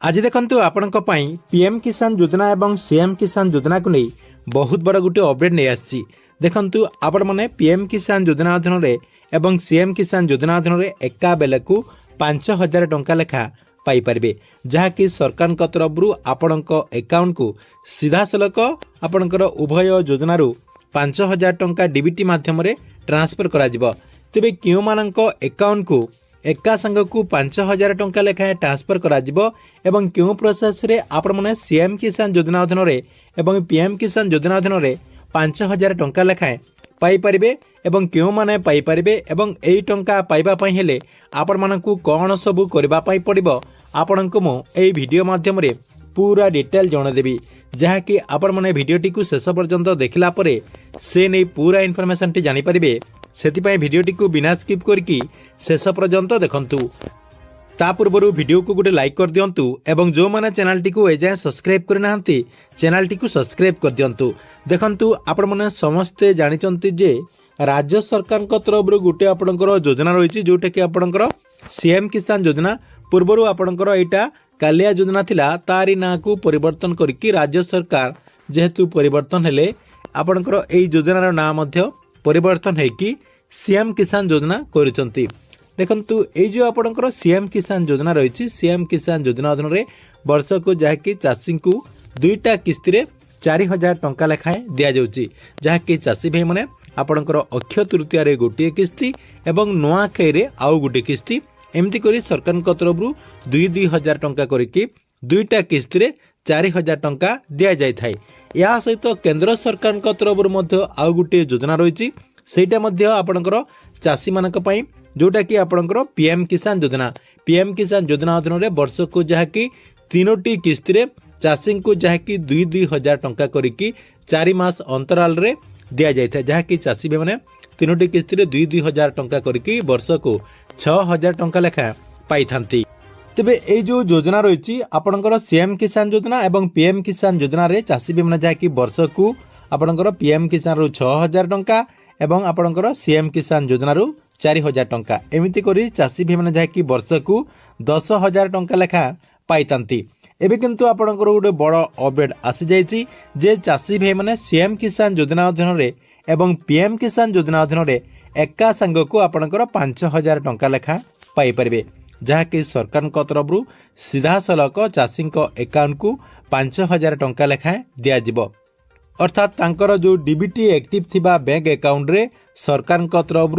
आज देखंतु आपणक पई पीएम किसान योजना एवं सीएम किसान योजना को नहीं बहुत बड़ गोटे अपडेट नहीं आसी। देखंतु आपण माने पीएम किसान योजना अधीन रे एवं सीएम किसान योजना अधीन रे एका बेलकु 5000 टंका लेखा पाई परिबे, जहाँकि सरकार तरफ आपणक अकाउंट को सीधा सलक आपणकर उभय योजनारू 5000 टंका डीबीटी माध्यम ट्रांसफर करा जिवो। तेबे क्यों मानक अकाउंट को एका संग को 5000 टंका लेखाएं ट्रांसफर करा जिवो एवं क्यों प्रोसेस रे आपण माने सीएम किसान योजना अधीन रे एवं पीएम किसान योजना अधीन रे 5000 टंका लेखाएं पाई परिबे एवं क्यों माने पाई परिबे एवं एई टंका पाइबा पई हेले आपण मानकू कोन सब करबा पई पड़िबो आपणको मो एई वीडियो माध्यम रे पूरा डिटेल जण देबी, जहाँकि आपण माने वीडियोटी को शेष पर्यंत देखला परे से नै पूरा इन्फॉर्मेशन टी जानि परिबे। सेतिपाई वीडियोटी को बिना स्किप करके शेष पर्यंत देखंतु। ता पूर्व वीडियो को गोटे लाइक कर दियंतु एवं जो माने चैनल टी को एजाय सब्सक्राइब कर नाहंती चैनल टी को सब्सक्राइब कर दियंतु। देखंतु आपण माने समस्ते जानिचंती जे राज्य सरकार तरफ गोटे आपणकर योजना रही जोटा कि आपणकर सीएम किसान योजना पूर्व आपणकर एटा कालिया योजना थिला तारी ना को परिवर्तन करके राज्य सरकार जेहेतु परिवर्तन हेले आपणकर एई योजनार ना मध्य परिवर्तन है कि सीएम किसान योजना करिसंती। देखंतु ए जो आपणकर सीएम किसान योजना रही सीएम किसान योजना अधीन रे वर्ष को जहाँकि चाषी को दुईटा किस्ती रे 4000 टंका लेखाएं दिया जाउची, जहाँकि चाषी भाई माने आपणकर अक्षय तृतीया रे गोटे किस्ती एवं नुआखाई रे आउ गोटे किस्ती एमती करी सरकार तरफ 2000 टंका करके दुईटा किस्ती रे 4000 टंका दिया जाय थाए। या सहित केंद्र सरकार तरफ मध्य आउ गोटे योजना रही सेटा मध्य आपणकर चाषी मानक पई जोटा कि आपणकर पीएम किसान योजना अधीन रे वर्ष को जहाँकि 3टी किस्ती रे चाषी को जहाँकि 2000 टंका करके 4 मास अंतराल रे दिया जाय था, जहाँकि चाषी भाई माने 3टी किस्ती रे 2000 टंका करके वर्ष को 6000 टंका लेखा पाई थांती। तेबे ए जो योजना रही आपणकर सीएम किसान योजना एवं पीएम किसान योजना रे चाषी भाई माने जहाँकि वर्ष को आपणकर पीएम किसान रो 6000 टंका एवं आपणकर सीएम किसान योजना रो 4000 टंका एमिति करी चाषी भाई माने जहाँकि वर्ष को 10000 टंका लेखा पाई थांती। एबे किंतु आपणकर गोटे बड़ अपडेट आसी जाइछि जे चाषी भाई माने सीएम किसान योजना अधीन रे एवं पीएम किसान योजना अधीन रे एका संग को आपणकर 5000 टंका लेखा पाई परिबे, जहाँकि सरकार तरफ सीधा सलक चाषी अकाउंट को 5000 टंका लेखा दिया जिवो। अर्थात तांकर जो डीबीटी एक्टिव थिबा बैंक अकाउंट रे सरकार तरफ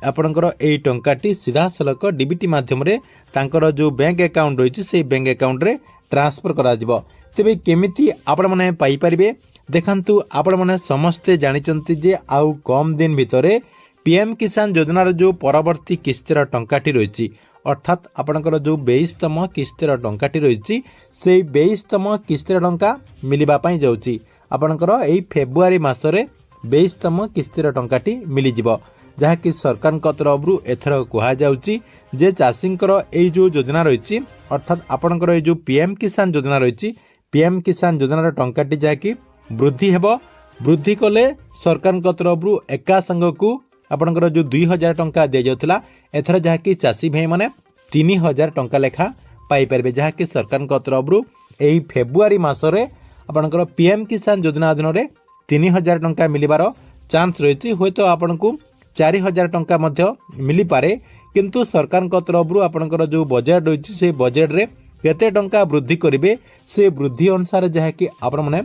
आपणकर एई टंकाटी सीधा सलक डीबीटी माध्यम रे तांकर जो बैंक अकाउंट रही से बैंक अकाउंट रे ट्रांसफर करा जिवो। तेबे केमिति आपण माने पाई परिबे देखंतु आपण माने समस्ते जानिचंती जे आउ कम दिन भितरे पीएम किसान योजनार जो परवर्ती किस्तीर टंकाटी रही अर्थात आपणकर जो 22तम किस्तीर टंकाटी रही से 22तम किस्तीर टंका मिलिबा पई जाउची। आपणकर एई फेब्रुआरी मासरे 22तम किस्तीर टंकाटी मिली जिवो, जहाँकि सरकार तरफ एथर कहा जाउची जे चाषींकर एई जो योजना रही अर्थात आपणकर एई जो पीएम किसान योजना रही पीएम किसान योजनार टंकाटी जहाँकि वृद्धि हेबो। वृद्धि कले सरकार तरफ एका संग को आपणकर जो 2000 टंका दिया जाउथला एथर जहाँकि चाषी भाई माने 3000 टंका लेखा पाई परिबे, जहाँकि सरकार तरफ एई फेब्रुआरी मासरे आपणकर पीएम किसान योजना अधीन रे 3000 टंका मिलिबार चांस रही होय तो आपनको 4000 टंका मध्य मिली पारे, किंतु सरकार तरफ आपणकर जो बजेट रही से बजेट रे केते टंका वृद्धि करिवे से वृद्धि अनुसार जहाँकि आपण माने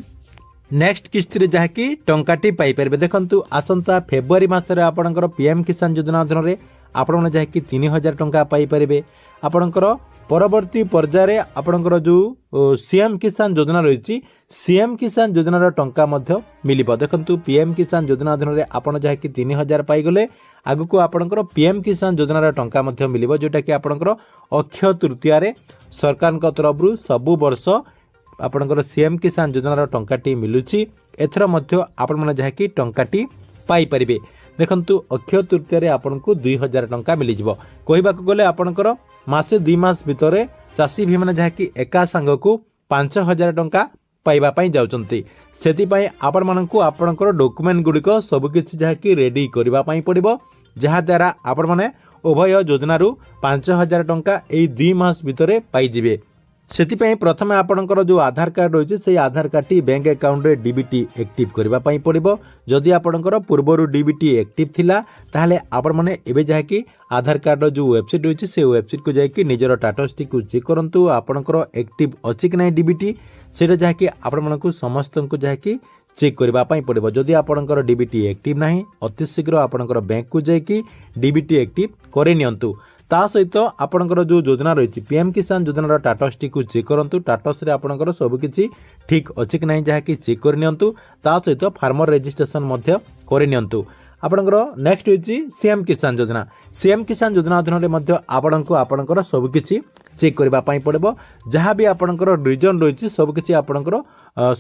नेक्स्ट किस्ती रे जहाँकि टंकाटी पाई परिबे। देखंतु आसंता फेब्रुआरी मासरे आपणकर पीएम किसान योजना अधीन रे आपण माने जहाँकि 3000 टंका पाई परिबे। आपणकर परवर्ती पर्याय रे आपणकर जो सीएम किसान योजना रही सीएम किसान योजनार टंका मध्य मिलिबो। देखंतु पीएम किसान योजना अधीन रे आपण जहाँकि 3000 पाई गले आगु को आपणकर पीएम किसान योजनार टंका मध्य मिलिबो, जोटा कि आपणकर अक्षय तृतीया रे सरकार तरफ सबु वर्ष आपणकर सीएम किसान योजनार टंकाटी मिलुची। एथर मध्य आपण माने जहाँकि टंकाटी पाई परिबे। देखंतु अक्षय तृतीया रे आपनको 2000 टंका मिली जिवो। कहिबाक गले आपणकर मासे 2 मास भितरे चाषी भी माने जहाँकि एका संग को 5000 टंका पाइबा पई जाउचंती। सेति पई आपण मानकू आपणकर डॉक्यूमेंट गुडिक सब किछि जहाँकि रेडी करबा पई पड़िबो, जहा द्वारा आपण माने उभय योजनारू 5000 टंका एई 2 मास भितरे पाई जिवे। ସେଥିପାଇଁ ପ୍ରଥମେ ଆପଣଙ୍କର ଯେଉଁ ଆଧାର କାର୍ଡ଼ ରହିଛି ସେଇ ଆଧାର କାର୍ଡ଼ଟି ବ୍ୟାଙ୍କ ଆକାଉଣ୍ଟରେ ଡିବିଟି ଆକ୍ଟିଭ୍ କରିବା ପାଇଁ ପଡ଼ିବ। ଯଦି ଆପଣଙ୍କର ପୂର୍ବରୁ ଡିବିଟି ଆକ୍ଟିଭ୍ ଥିଲା ତାହେଲେ ଆପଣମାନେ ଏବେ ଯାହାକି ଆଧାର କାର୍ଡ଼ର ଯେଉଁ ୱେବସାଇଟ୍ ରହିଛି ସେ ୱେବସାଇଟ୍କୁ ଯାଇକି ନିଜର ଷ୍ଟାଟସ୍ଟିକୁ ଚେକ୍ କରନ୍ତୁ ଆପଣଙ୍କର ଆକ୍ଟିଭ୍ ଅଛି କି ନାହିଁ ଡିବିଟି, ସେଇଟା ଯାହାକି ଆପଣମାନଙ୍କୁ ସମସ୍ତଙ୍କୁ ଯାହାକି ଚେକ୍ କରିବା ପାଇଁ ପଡ଼ିବ। ଯଦି ଆପଣଙ୍କର ଡିବିଟି ଆକ୍ଟିଭ୍ ନାହିଁ ଅତି ଶୀଘ୍ର ଆପଣଙ୍କର ବ୍ୟାଙ୍କକୁ ଯାଇକି ଡିବିଟି ଆକ୍ଟିଭ୍ କରିନିଅନ୍ତୁ। ତା ସହିତ ଆପଣଙ୍କର ଯେଉଁ ଯୋଜନା ରହିଛି ପିଏମ୍ କିଷାନ ଯୋଜନାର ଷ୍ଟାଟସ୍ଟିକୁ ଚେକ୍ କରନ୍ତୁ। ଷ୍ଟାଟସ୍ରେ ଆପଣଙ୍କର ସବୁକିଛି ଠିକ୍ ଅଛି କି ନାହିଁ ଯାହାକି ଚେକ୍ କରିନିଅନ୍ତୁ। ତା ସହିତ ଫାର୍ମର ରେଜିଷ୍ଟ୍ରେସନ୍ ମଧ୍ୟ କରିନିଅନ୍ତୁ। ଆପଣଙ୍କର ନେକ୍ସଟ ହେଉଛି ସିଏମ୍ କିଷାନ ଯୋଜନା। ସିଏମ୍ କିଷାନ ଯୋଜନା ଅଧୀନରେ ମଧ୍ୟ ଆପଣଙ୍କର ସବୁକିଛି ଚେକ୍ କରିବା ପାଇଁ ପଡ଼ିବ। ଯାହା ବି ଆପଣଙ୍କର ରିଜନ୍ ରହିଛି ସବୁକିଛି ଆପଣଙ୍କର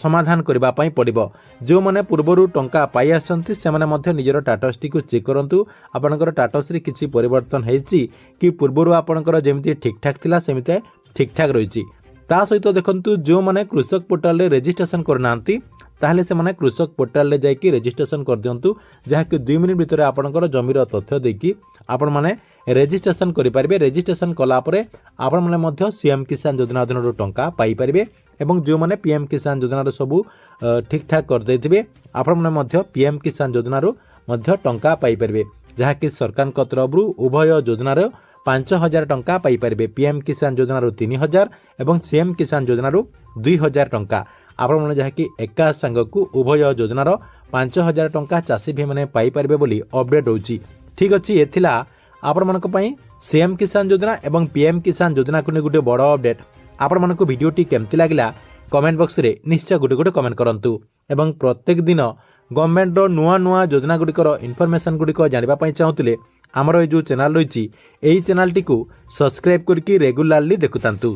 ସମାଧାନ କରିବା ପାଇଁ ପଡ଼ିବ। ଯେଉଁମାନେ ପୂର୍ବରୁ ଟଙ୍କା ପାଇ ଆସିଛନ୍ତି ସେମାନେ ମଧ୍ୟ ନିଜର ଷ୍ଟାଟସ୍ଟିକୁ ଚେକ୍ କରନ୍ତୁ। ଆପଣଙ୍କର ଷ୍ଟାଟସ୍ରେ କିଛି ପରିବର୍ତ୍ତନ ହେଇଛି କି ପୂର୍ବରୁ ଆପଣଙ୍କର ଯେମିତି ଠିକ୍ଠାକ୍ ଥିଲା ସେମିତି ଠିକ୍ଠାକ୍ ରହିଛି। ତା ସହିତ ଦେଖନ୍ତୁ ଯେଉଁମାନେ କୃଷକ ପୋର୍ଟାଲରେ ରେଜିଷ୍ଟ୍ରେସନ୍ କରିନାହାନ୍ତି ତାହେଲେ ସେମାନେ କୃଷକ ପୋର୍ଟାଲରେ ଯାଇକି ରେଜିଷ୍ଟ୍ରେସନ୍ କରିଦିଅନ୍ତୁ, ଯାହାକି 2 ମିନିଟ୍ ଭିତରେ ଆପଣଙ୍କର ଜମିର ତଥ୍ୟ ଦେଇକି ଆପଣମାନେ ରେଜିଷ୍ଟ୍ରେସନ୍ କରିପାରିବେ। ରେଜିଷ୍ଟ୍ରେସନ୍ କଲାପରେ ଆପଣମାନେ ମଧ୍ୟ ସିଏମ୍ କିଷାନ ଯୋଜନା ଅଧୀନରୁ ଟଙ୍କା ପାଇପାରିବେ ଏବଂ ଯେଉଁମାନେ ପିଏମ୍ କିଷାନ ଯୋଜନାର ସବୁ ଠିକ୍ଠାକ୍ କରିଦେଇଥିବେ ଆପଣମାନେ ମଧ୍ୟ ପିଏମ୍ କିଷାନ ଯୋଜନାରୁ ମଧ୍ୟ ଟଙ୍କା ପାଇପାରିବେ, ଯାହାକି ସରକାରଙ୍କ ତରଫରୁ ଉଭୟ ଯୋଜନାର 5,000 ଟଙ୍କା ପାଇପାରିବେ। ପିଏମ୍ କିଷାନ ଯୋଜନାରୁ 3,000 ଏବଂ ସିଏମ୍ କିଷାନ ଯୋଜନାରୁ 2,000 ଟଙ୍କା ଆପଣମାନେ ଯାହାକି ଏକା ସାଙ୍ଗକୁ ଉଭୟ ଯୋଜନାର 5,000 ଟଙ୍କା ଚାଷୀ ଭାଇମାନେ ପାଇପାରିବେ ବୋଲି ଅପଡେଟ୍ ହେଉଛି। ଠିକ୍ ଅଛି, ଏ ଥିଲା ଆପଣମାନଙ୍କ ପାଇଁ ସିଏମ୍ କିଷାନ ଯୋଜନା ଏବଂ ପିଏମ୍ କିଷାନ ଯୋଜନାକୁ ନେଇ ଗୋଟେ ବଡ଼ ଅପଡେଟ୍। ଆପଣମାନଙ୍କୁ ଭିଡ଼ିଓଟି କେମିତି ଲାଗିଲା କମେଣ୍ଟ ବକ୍ସରେ ନିଶ୍ଚୟ ଗୋଟେ କମେଣ୍ଟ କରନ୍ତୁ ଏବଂ ପ୍ରତ୍ୟେକ ଦିନ ଗଭର୍ଣ୍ଣମେଣ୍ଟର ନୂଆ ଯୋଜନାଗୁଡ଼ିକର ଇନଫର୍ମେସନ୍ ଗୁଡ଼ିକ ଜାଣିବା ପାଇଁ ଚାହୁଁଥିଲେ ଆମର এই ଯେଉଁ ଚ୍ୟାନେଲ୍ ରହିଛି ଏହି ଚ୍ୟାନେଲ୍ଟିକୁ ସବସ୍କ୍ରାଇବ୍ କରିକି ରେଗୁଲାରଲି ଦେଖୁଥାନ୍ତୁ।